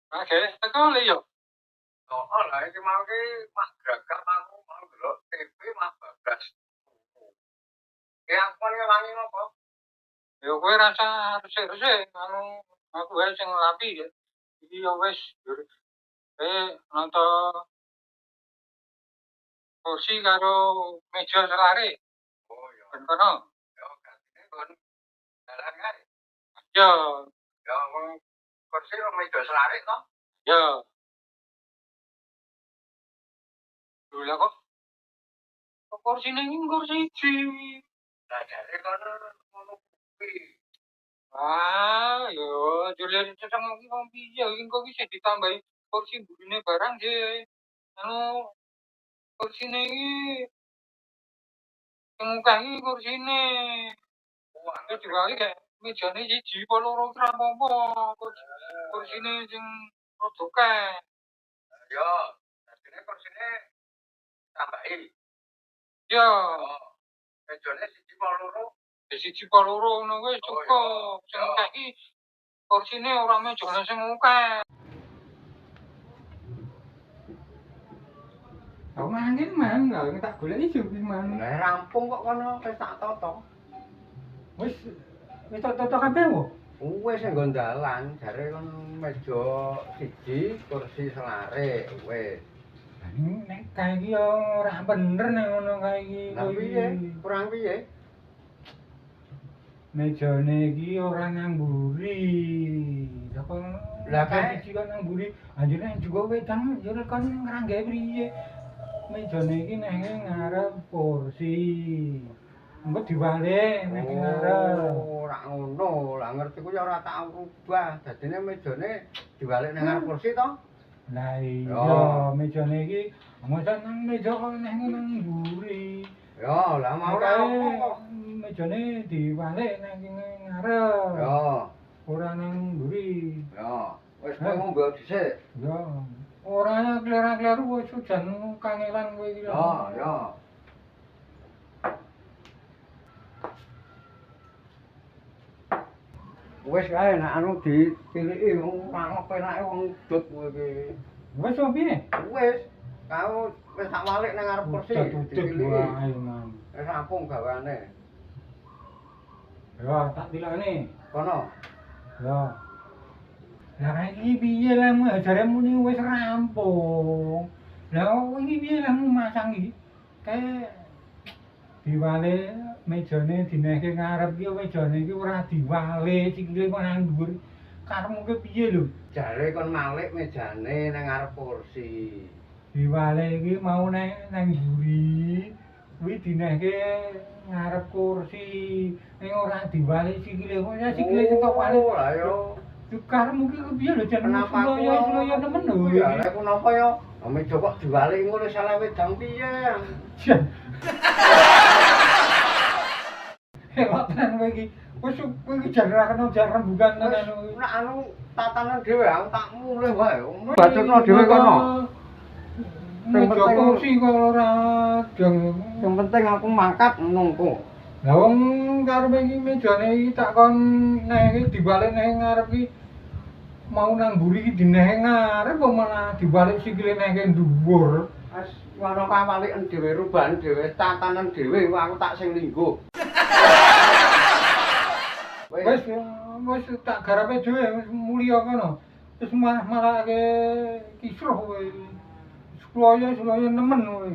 Oke, sekali yo. Oh, lah iki mau ki Mas Gagap aku mau delok TV Mas Bagas. Ya aku ngewangi ngopo? Yo kowe rasa resik-resik anu aku wae sing rapi ya. Iki yo wis nonton kursi karo meja selare. Oh iya. Ben kono. Yo gantinya kon dalan kae. Yo, Yo wong kursi karo meja selare to. yo. Lho lah kok kursine iki kursi iki. Lah jare kon ngono kuwi. Yo julen ceceng iki wong piye iki kok bisa ditambahi kursi burine barang sih. Anu kursine iki sing iki kursine. Wah, itu diwali kayak mejane siji apa loro ki ra apa-apa. Kursine sing rada akeh. Yo, dadine kursine tambahi. Yo, mejane siji apa loro? siji apa loro ngono wis cukup. Sing akeh iki kursine ora mejane sing akeh. Aku mangin man, lha tak goleki jupi man. Lah rampung kok kono wis tak toto. Wis toto kabeh wo. Wis nggo dalan, jare kon meja siji, kursi selare, wis. Nek kae iki yo ora bener nek ngono kae iki. Lah piye? Kurang piye? Mejane iki ora namburi. Lah kae siji kan namburi, anjene juga wedang yo kan ngranggae priye. Mejane iki nek ngarep kursi. Engko diwalik nek ngarep. Ora ngono, lah ngerti ku ya ora tak rubah. Dadine mejane diwalik nang ngarep kursi to? Lah iya, mejane iki mosok nang meja kok nek nang mburi. Yo, lah mau kok mejane diwalik nang ngarep. Yo, Ora nang mburi. yo. Wis kowe ngombe dhisik. Yo. Ora kleru-kleru wis udan kangelan kowe iki. Yo, yo. Wis kae nek anu ditiliki wong ora penake wong udut kowe iki. Wis piye? Wis. Kau wis tak walik nang ngarep kursi ditiliki. Wis rampung gawane. Yo, tak tilakne. Kono. Yo. Lah iki piye lah jare muni wis rampung. Lah iki piye lah masang iki? Kae diwale mejane dineke ngarep iki mejane iki ora diwale sikile kok nang dhuwur. Karepmu ki piye lho? Jare kon malik mejane nang ngarep kursi. Diwale iki mau nang mburi. Kuwi dineke ngarep kursi. Ning ora diwale sikile kok ya sikile sing kok wale. Oh, lah yo. Karepmu ki piye lho jan sloyo nemen lho. Ya lek napa yo? Meja kok diwale ngono salah wedang piye? Elok tenan kowe iki. Wis kowe iki jan ora kena jan rembugan tenan. Nek anu tatanan dhewe aku tak mulih wae. Bacotno dhewe kono. Sing penting kursi kok ora dong. Sing penting aku mangkat nunggu. Lah wong karepe iki mejane iki tak kon nek iki dibalik nek ngarep iki mau nang mburi iki dineh ngarep kok malah dibalik sikile nek dhuwur. Wis ngono kae waliken dhewe rubahan dhewe tatanan dhewe aku tak sing lingguh. Wis tak garape dhewe wis mulya kono. Terus malah ke kisruh kowe. Sloyo nemen kowe.